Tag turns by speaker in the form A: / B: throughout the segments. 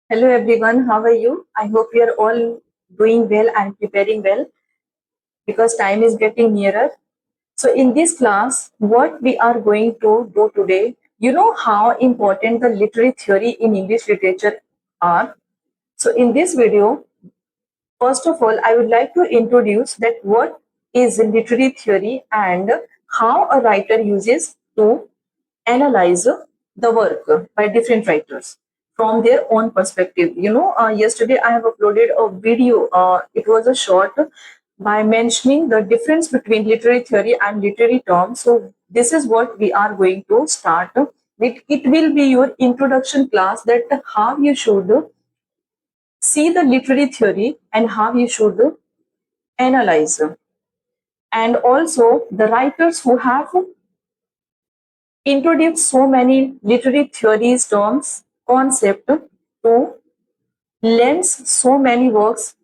A: Hello everyone, how are you? I hope you are all doing well and preparing well because time is getting nearer. So, in this class, what we are going to do today, you know how important the literary theory in English literature are. So, in this video, first of all, I would like to introduce that what is literary theory and how a writer uses to analyze the work by different writers from their own perspective. Yesterday I have uploaded a video. It was a short by mentioning the difference between literary theory and literary terms. So this is what we are going to start with. It will be your introduction class that how you should see the literary theory and how you should analyze. And also the writers who have introduced so many literary theories, terms, concept to lens so many works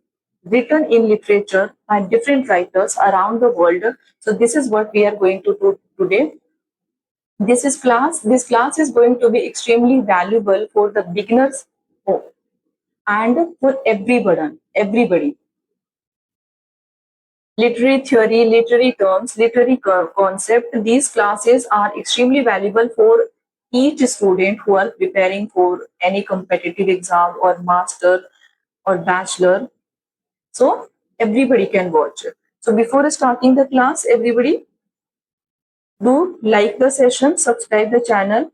A: written in literature by different writers around the world. So this is what we are going to do today. This class is going to be extremely valuable for the beginners and for everybody. Literary theory, literary terms, literary concept. These classes are extremely valuable for each student who are preparing for any competitive exam or master or bachelor. So everybody can watch. So before starting the class, everybody do like the session, subscribe the channel,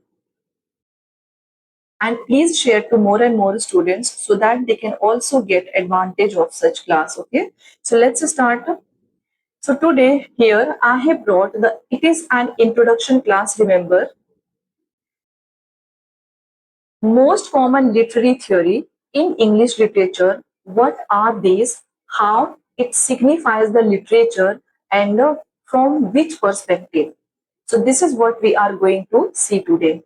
A: and please share to more and more students so that they can also get advantage of such class. Okay. So let's start. So today here I have brought it is an introduction class. Remember, most common literary theory in English literature. What are these? How it signifies the literature and from which perspective? So this is what we are going to see today.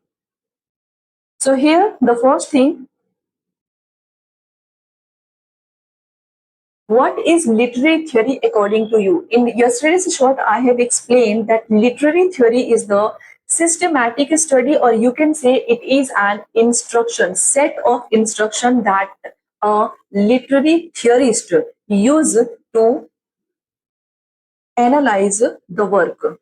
A: So here the first thing, what is literary theory according to you? In yesterday's short, I have explained that literary theory is the systematic study, or you can say it is an instruction, set of instruction that a literary theorist use to analyze the work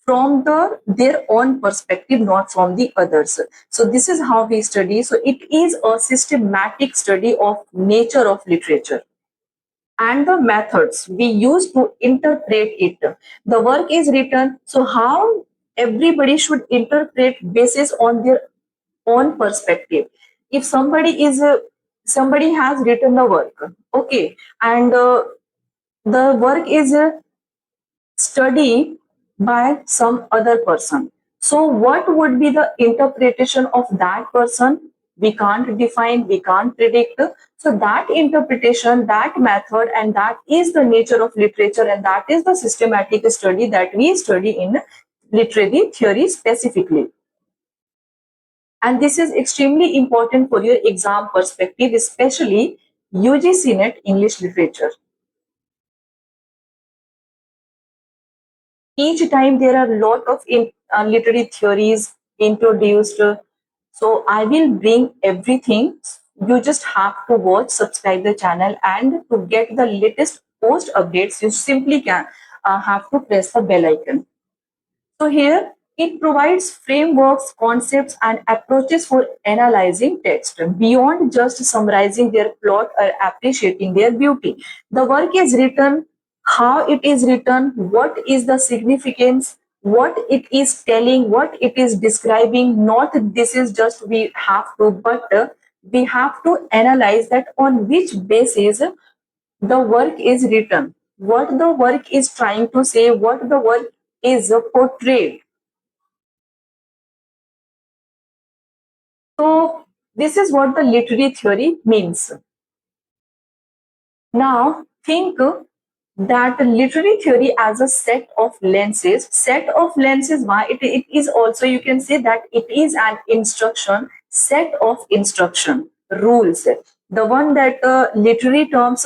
A: from their own perspective, not from the others. So this is how we study. So it is a systematic study of nature of literature and the methods we use to interpret it. The work is written, so how everybody should interpret basis on their own perspective. If somebody has written the work, okay, and the work is study by some other person. So, what would be the interpretation of that person? We can't define, we can't predict. So, that interpretation, that method, and that is the nature of literature, and that is the systematic study that we study in literary theory specifically. And this is extremely important for your exam perspective, especially UGC net English literature. Each time there are a lot of literary theories introduced. So I will bring everything. You just have to watch, subscribe the channel, and to get the latest post updates, you simply can have to press the bell icon. So here it provides frameworks, concepts, and approaches for analyzing text beyond just summarizing their plot or appreciating their beauty. The work is written, how it is written, what is the significance, what it is telling, what it is describing. Not this is just we have to, but we have to analyze that on which basis the work is written, what the work is trying to say, what the work is portrayed. So this is what the literary theory means. Now think that literary theory as a set of lenses, why it is also, you can say that it is an instruction, set of instruction, rules. The one that literary terms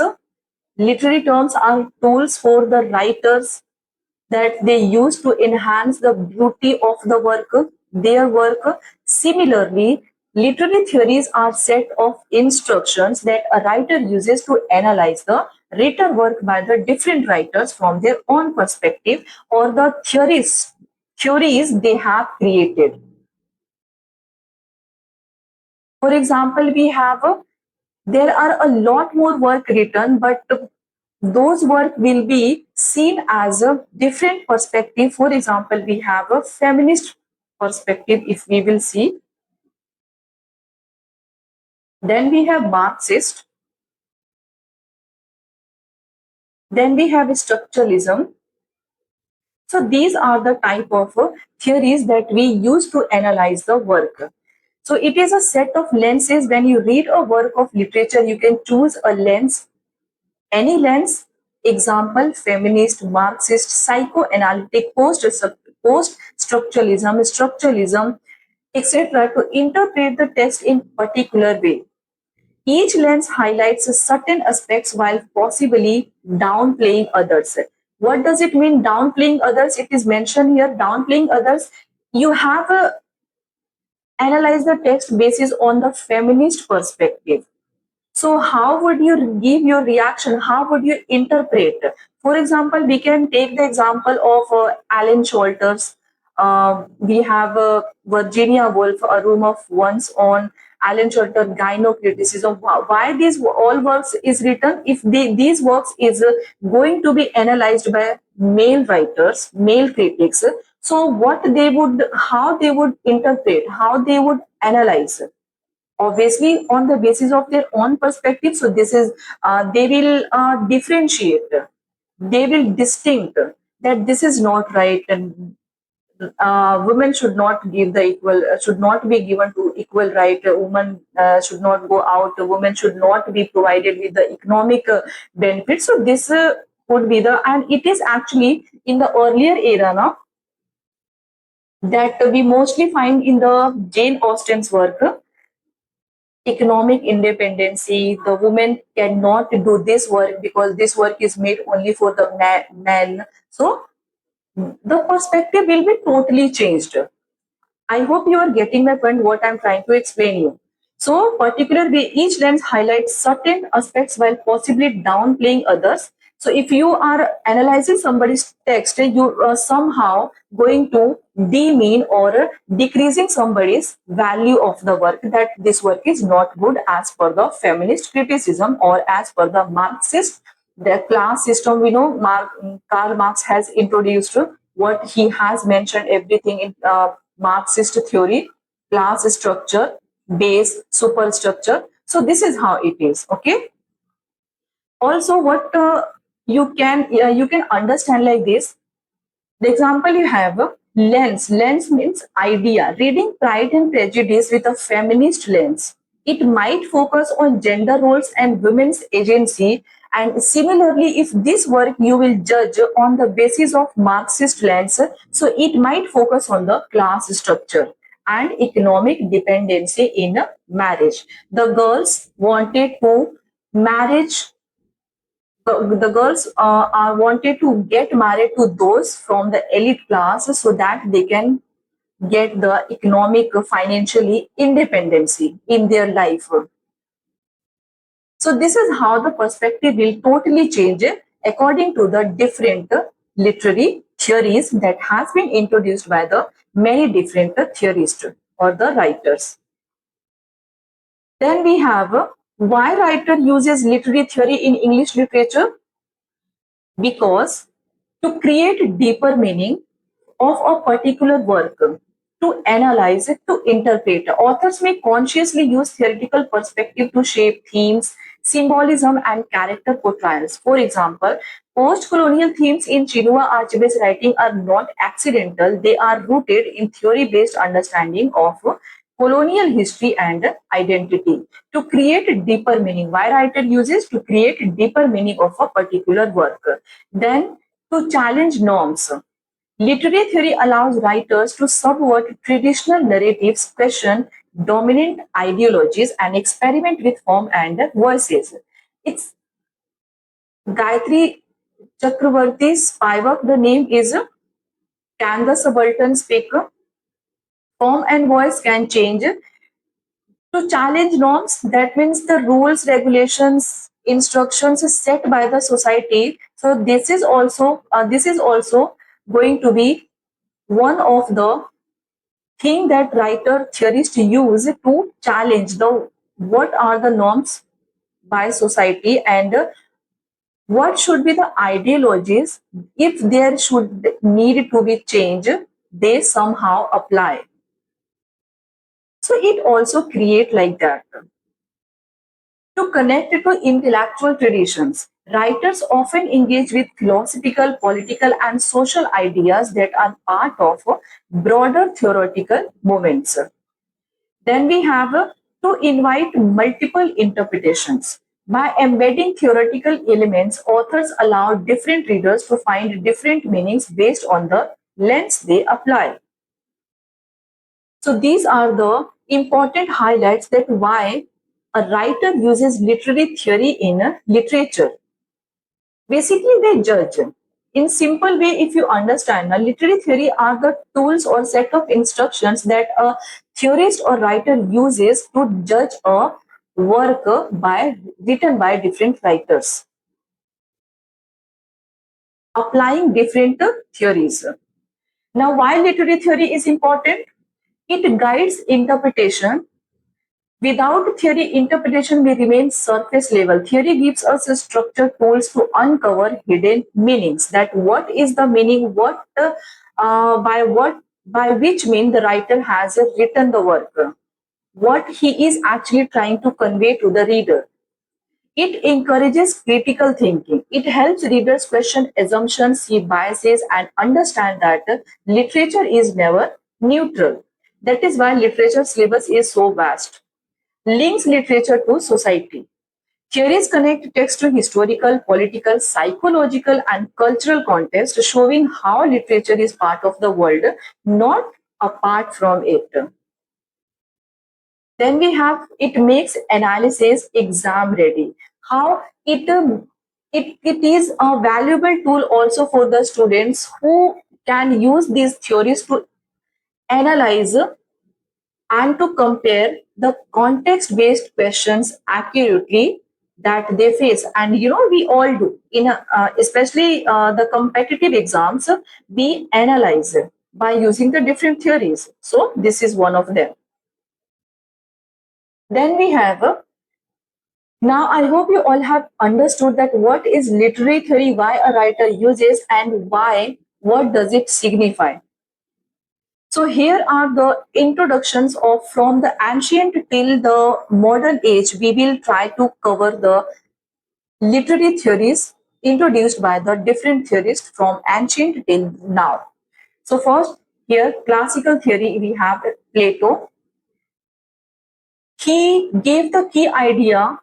A: are tools for the writers that they use to enhance the beauty of the work, their work. Similarly, Literary theories are set of instructions that a writer uses to analyze the written work by the different writers from their own perspective or the theories they have created. For example, we have there are a lot more work written, but those work will be seen as a different perspective. For example, we have a feminist perspective, if we will see. Then we have Marxist. Then we have structuralism. So these are the type of theories that we use to analyze the work. So it is a set of lenses. When you read a work of literature, you can choose a lens, any lens. Example: feminist, Marxist, psychoanalytic, structuralism, etc., to interpret the text in particular way. Each lens highlights certain aspects while possibly downplaying others. What does it mean, downplaying others? It is mentioned here, downplaying others. You have analyze the text basis on the feminist perspective. So how would you give your reaction? How would you interpret? For example, we can take the example of Alan Shorter's. We have Virginia Woolf, A Room of One's Own, Alan Shorter, Gynocriticism. Why these all works is written? If these works is going to be analyzed by male writers, male critics, so what they would, how they would interpret, how they would analyze, obviously on the basis of their own perspective. So this is they will differentiate, they will distinct that this is not right, and women should not give the equal, should not be given to equal right. A woman should not go out, a woman should not be provided with the economic benefits. So this would be the, and it is actually in the earlier era now that we mostly find in the Jane Austen's work. Economic independency, the women cannot do this work because this work is made only for the men. So the perspective will be totally changed. I hope you are getting my point, what I'm trying to explain you. So particularly each lens highlights certain aspects while possibly downplaying others. So if you are analyzing somebody's text, you are somehow going to demean or decreasing somebody's value of the work, that this work is not good as per the feminist criticism or as per the Marxist, the class system. We know Karl Marx has introduced what he has mentioned everything in Marxist theory: class structure, base, superstructure. So this is how it is. Okay. Also, what you can understand like this. The example you have, lens. Lens means idea. Reading Pride and Prejudice with a feminist lens, it might focus on gender roles and women's agency. And similarly, if this work you will judge on the basis of Marxist lens, so it might focus on the class structure and economic dependency in a marriage. The girls wanted to marriage, the girls are wanted to get married to those from the elite class so that they can get the economic financially independency in their life. So this is how the perspective will totally change according to the different literary theories that has been introduced by the many different theorists or the writers. Then we have why writer uses literary theory in English literature. Because to create deeper meaning of a particular work, to analyze it, to interpret, authors may consciously use theoretical perspective to shape themes, symbolism, and character portrayals. For example, post-colonial themes in Chinua Achebe's writing are not accidental. They are rooted in theory-based understanding of colonial history and identity. To create deeper meaning, why writer uses to create deeper meaning of a particular work. Then to challenge norms. Literary theory allows writers to subvert traditional narratives, question dominant ideologies, and experiment with form and voices. It's Gayatri Chakravarti's spivak. The name is Can the Subaltern Speak? Form and voice can change. To challenge norms, that means the rules, regulations, instructions set by the society. So this is also going to be one of the thing that writer theorists use to challenge the what are the norms by society, and what should be the ideologies if there should need to be change, they somehow apply. So it also create like that. To connect it to intellectual traditions, writers often engage with philosophical, political, and social ideas that are part of broader theoretical movements. Then we have to invite multiple interpretations. By embedding theoretical elements, authors allow different readers to find different meanings based on the lens they apply. So these are the important highlights that why a writer uses literary theory in literature. Basically, they judge. In simple way, if you understand, literary theory are the tools or set of instructions that a theorist or writer uses to judge a work by written by different writers, applying different theories. Now, why literary theory is important? It guides interpretation. Without theory, interpretation may remain surface level. Theory gives us a structured tools to uncover hidden meanings. That what is the meaning? By which mean the writer has written the work? What he is actually trying to convey to the reader. It encourages critical thinking. It helps readers question assumptions, see biases, and understand that literature is never neutral. That is why literature syllabus is so vast. Links literature to society. Theories connect text to historical, political, psychological, and cultural context, showing how literature is part of the world, not apart from it. Then we have it makes analysis exam ready. How it is a valuable tool also for the students who can use these theories to analyze and to compare the context based questions accurately that they face. And we all do in especially the competitive exams, we analyze by using the different theories. So this is one of them. Then we have now I hope you all have understood that what is literary theory, why a writer uses, and why what does it signify. So here are the introductions of from the ancient till the modern age. We will try to cover the literary theories introduced by the different theorists from ancient till now. So first, here classical theory, we have Plato. He gave the key idea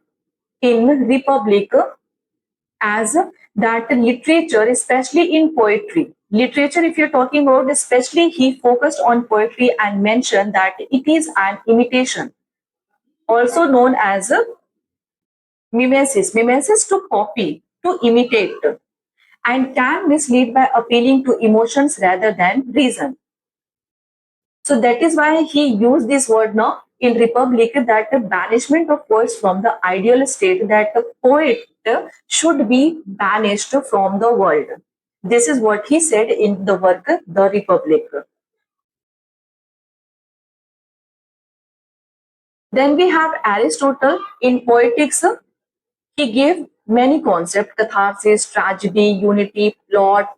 A: in Republic as that literature, especially in poetry. Literature, if you're talking about, especially he focused on poetry and mentioned that it is an imitation, also known as mimesis. Mimesis to copy, to imitate, and can mislead by appealing to emotions rather than reason. So that is why he used this word now in Republic, that the banishment of poets from the ideal state, that the poet should be banished from the world. This is what he said in the work The Republic. Then we have Aristotle in Poetics. He gave many concepts: catharsis, tragedy, unity, plot,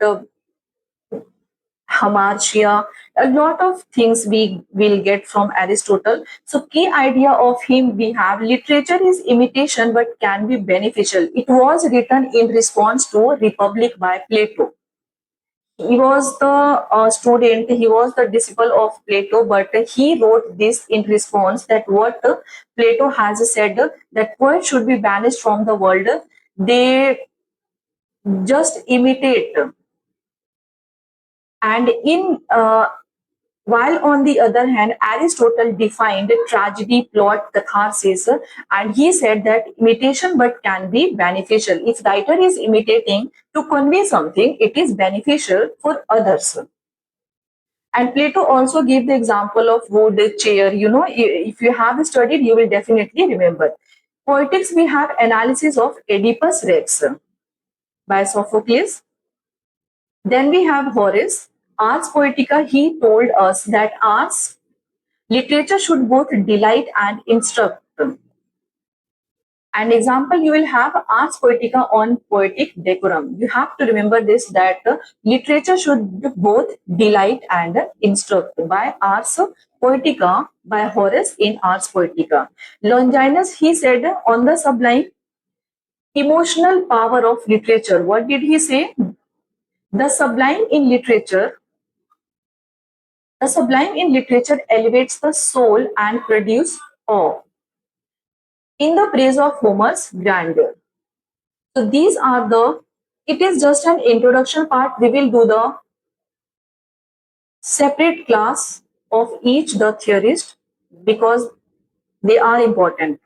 A: hamartia, a lot of things we will get from Aristotle. So key idea of him, we have literature is imitation but can be beneficial. It was written in response to Republic by Plato. He was the student, he was the disciple of Plato, but he wrote this in response that what Plato has said, that poets should be banished from the world. They just imitate. And in while on the other hand, Aristotle defined tragedy, plot, catharsis, and he said that imitation but can be beneficial. If writer is imitating to convey something, it is beneficial for others. And Plato also gave the example of wood, chair. If you have studied, you will definitely remember. Poetics, we have analysis of Oedipus Rex by Sophocles. Then we have Horace. Ars Poetica, he told us that arts, literature should both delight and instruct. An example, you will have Ars Poetica on poetic decorum. You have to remember this, that literature should both delight and instruct, by Ars Poetica by Horace in Ars Poetica. Longinus, he said on the sublime emotional power of literature. What did he say? The sublime in literature, the sublime in literature elevates the soul and produces awe. In the praise of Homer's grandeur. So these are the, it is just an introduction part. We will do the separate class of each the theorist because they are important.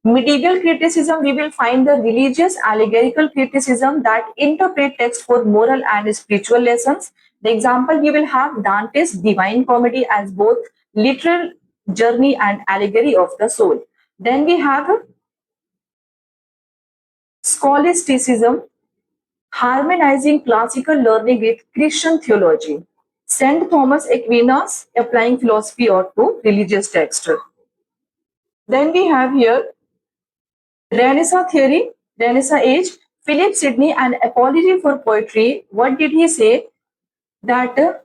A: Medieval criticism, we will find the religious allegorical criticism that interpret text for moral and spiritual lessons. The example, we will have Dante's Divine Comedy as both literal journey and allegory of the soul. Then we have scholasticism, harmonizing classical learning with Christian theology. St. Thomas Aquinas applying philosophy or to religious text. Then we have here Renaissance theory, Renaissance age, Philip Sidney, an apology for poetry. What did he say? That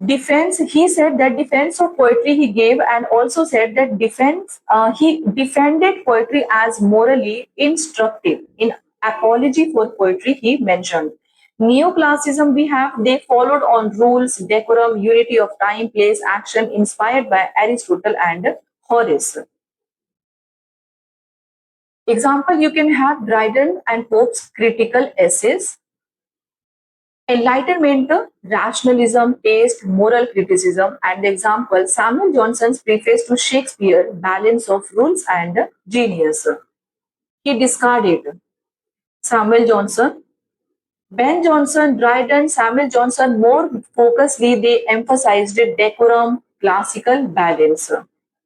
A: defense, he said that defense of poetry he gave, and also said that he defended poetry as morally instructive. In apology for poetry, he mentioned neoclassicism, we have, they followed on rules, decorum, unity of time, place, action, inspired by Aristotle and Horace. Example, you can have Dryden and Pope's critical essays. Enlightenment, rationalism, taste, moral criticism, and example, Samuel Johnson's preface to Shakespeare, balance of rules and genius. He discarded Samuel Johnson. Ben Jonson, Dryden, Samuel Johnson, more focusedly, they emphasized decorum, classical balance.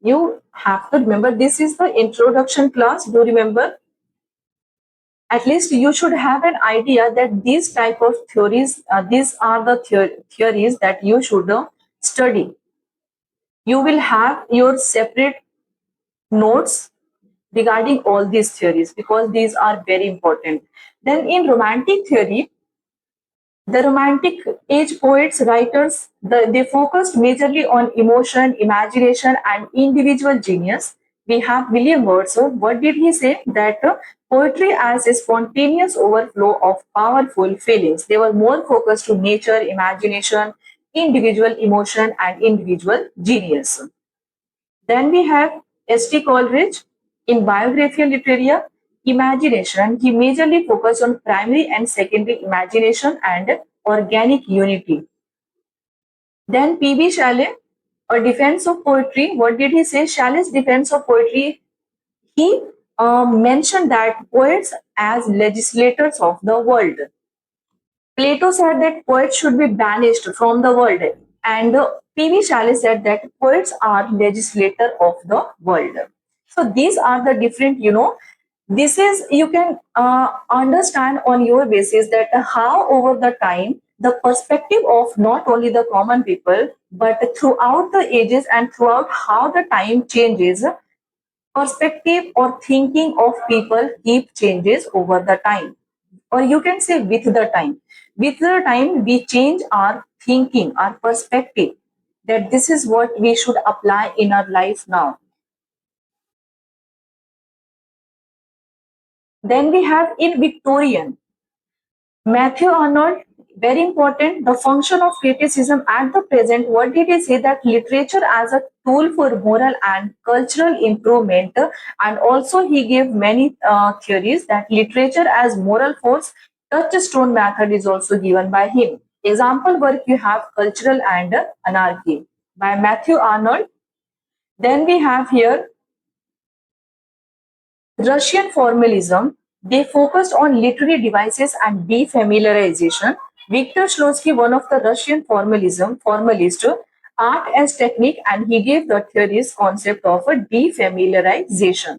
A: You have to remember, this is the introduction class. Do remember? At least you should have an idea that these type of theories, these are the theories that you should study. You will have your separate notes regarding all these theories because these are very important. Then in romantic theory, the romantic age poets, writers, they focused majorly on emotion, imagination, and individual genius. We have William Wordsworth. What did he say? That poetry as a spontaneous overflow of powerful feelings. They were more focused to nature, imagination, individual emotion, and individual genius. Then we have S.T. Coleridge in Biographia Literaria. Imagination, he majorly focused on primary and secondary imagination and organic unity. Then P.B. Shelley, a defense of poetry. What did he say? Shelley's defense of poetry, he mentioned that poets as legislators of the world. Plato said that poets should be banished from the world, and P.B. Shelley said that poets are legislator of the world. So these are the different, this is, you can understand on your basis that how over the time the perspective of not only the common people but throughout the ages and throughout how the time changes, perspective or thinking of people keep changes over the time, or you can say with the time. With the time, we change our thinking, our perspective, that this is what we should apply in our life now. Then we have in Victorian, Matthew Arnold, very important, the function of criticism at the present. What did he say? That literature as a tool for moral and cultural improvement, and also he gave many theories that literature as moral force, touchstone method is also given by him. Example work, you have Cultural and Anarchy by Matthew Arnold. Then we have here Russian formalism. They focused on literary devices and defamiliarization. Viktor Shlotsky, one of the Russian formalist, art as technique, and he gave the theories concept of a defamiliarization.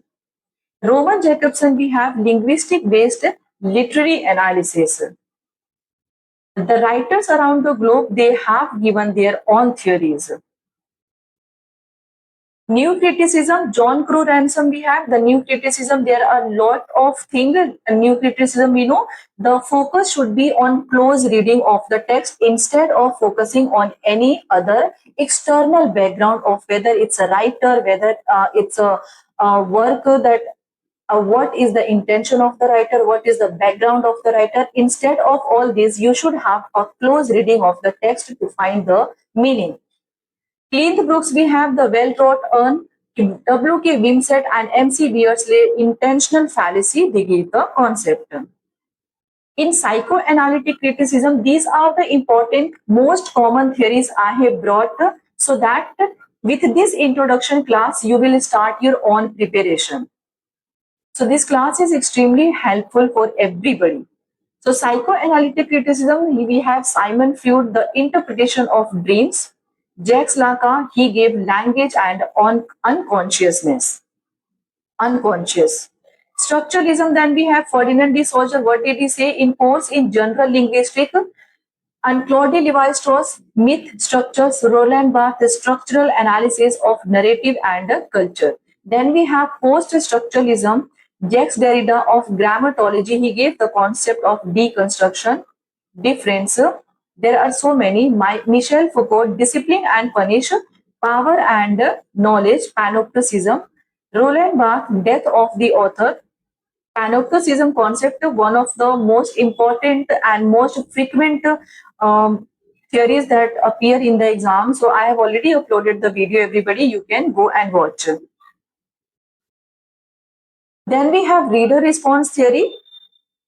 A: Roman Jacobson, we have linguistic based literary analysis. The writers around the globe, they have given their own theories. New criticism, John Crow Ransom, we have the new criticism. There are a lot of things. New criticism, we know the focus should be on close reading of the text instead of focusing on any other external background of whether it's a writer, whether it's a work that what is the intention of the writer, what is the background of the writer. Instead of all this, you should have a close reading of the text to find the meaning. Clean Brooks, we have the well-taught earn, W.K. Wimsett and M.C. Beardsley, intentional fallacy, they give the concept. In psychoanalytic criticism, these are the important, most common theories I have brought so that with this introduction class, you will start your own preparation. So this class is extremely helpful for everybody. So psychoanalytic criticism, we have Simon Freud, the interpretation of dreams. Jacques Lacan, he gave language and on unconsciousness. Unconscious. Structuralism, then we have Ferdinand de Saussure. What did he say in course in general linguistics? And Claude Levi-Strauss, myth structures, Roland Barthes, structural analysis of narrative and culture. Then we have post-structuralism, Jacques Derrida of grammatology. He gave the concept of deconstruction, difference. There are so many. Michel Foucault, discipline and punish, power and knowledge, panopticism. Roland Barthes, death of the author, panopticism concept, one of the most important and most frequent theories that appear in the exam. So I have already uploaded the video, everybody, you can go and watch. Then we have reader response theory.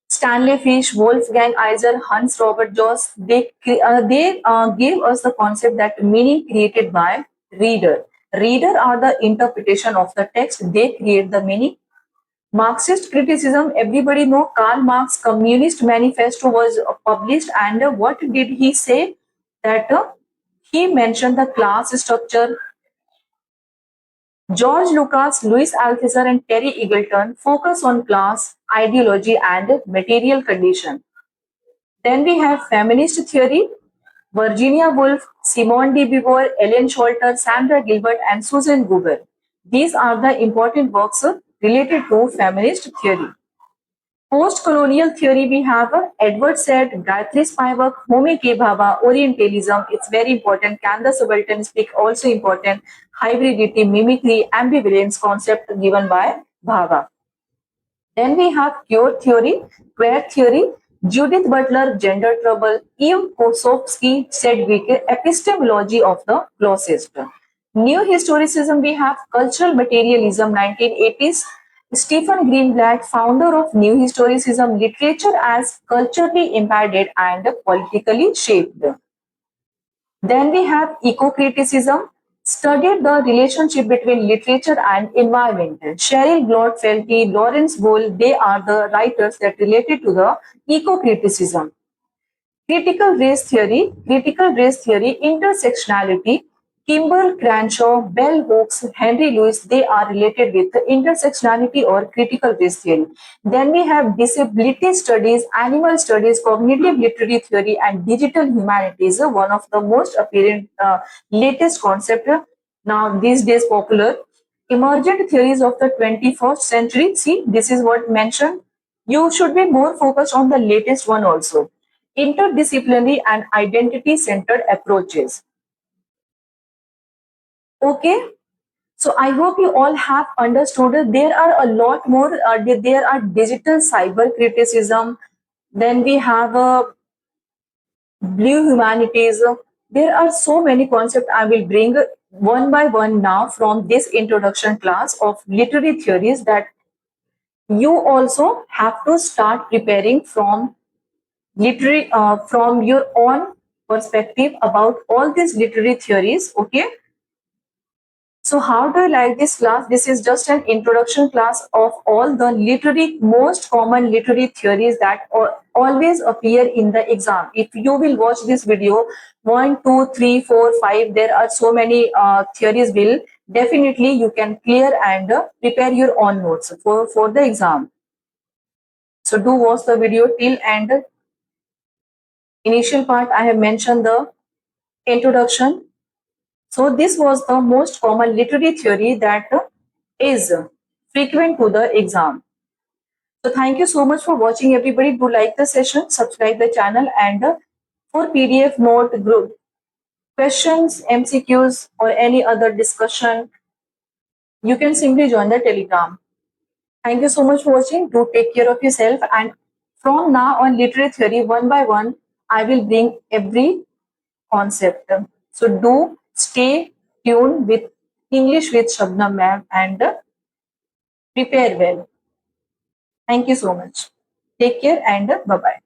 A: Stanley Fish, Wolfgang Iser, Hans Robert Joss, they gave us the concept that meaning created by reader. Reader are the interpretation of the text, they create the meaning. Marxist criticism, everybody know Karl Marx Communist Manifesto was published, and what did he say? That he mentioned the class structure. George Lucas, Louis Althusser and Terry Eagleton focus on class, ideology and material condition. Then we have feminist theory. Virginia Woolf, Simone de Beauvoir, Ellen Sholter, Sandra Gilbert and Susan Goober. These are the important works related to feminist theory. Post-colonial theory, we have Edward Said, Gayatri Spivak, Homi K. Bhabha, Orientalism, it's very important. Can the subaltern speak, also important. Hybridity, mimicry, ambivalence concept given by Bhabha. Then we have queer theory, Judith Butler, gender trouble, Eve Kosofsky, Sedgwick, epistemology of the closest. New historicism, we have cultural materialism, 1980s. Stephen Greenblatt, founder of New Historicism, literature as culturally embedded and politically shaped. Then we have eco-criticism, studied the relationship between literature and environment. Cheryl Glotfelty, Lawrence Bull, they are the writers that related to the eco-criticism. Critical race theory, intersectionality, Kimball Crenshaw, Bell Hooks, Henry Lewis, they are related with intersectionality or critical race theory. Then we have disability studies, animal studies, cognitive literary theory, and digital humanities, one of the most apparent latest concept now these days popular. Emergent theories of the 21st century. See, this is what mentioned. You should be more focused on the latest one also. Interdisciplinary and identity-centered approaches. Okay, so I hope you all have understood. There are a lot more. There are digital cyber criticism. Then we have blue humanities. There are so many concepts I will bring one by one now from this introduction class of literary theories that you also have to start preparing from literary from your own perspective about all these literary theories. Okay, So how do you like this class? This is just an introduction class of all the most common literary theories that always appear in the exam. If you will watch this video, 1, 2, 3, 4, 5, there are so many theories will definitely you can clear and prepare your own notes for the exam. So do watch the video till end. Initial part I have mentioned the introduction. So this was the most common literary theory that is frequent to the exam. So thank you so much for watching everybody. Do like the session, subscribe the channel, and for PDF note group questions, MCQs or any other discussion, you can simply join the Telegram. Thank you so much for watching. Do take care of yourself, and from now on literary theory one by one, I will bring every concept. So do stay tuned with English with Shabnam ma'am and prepare well. Thank you so much. Take care and bye bye.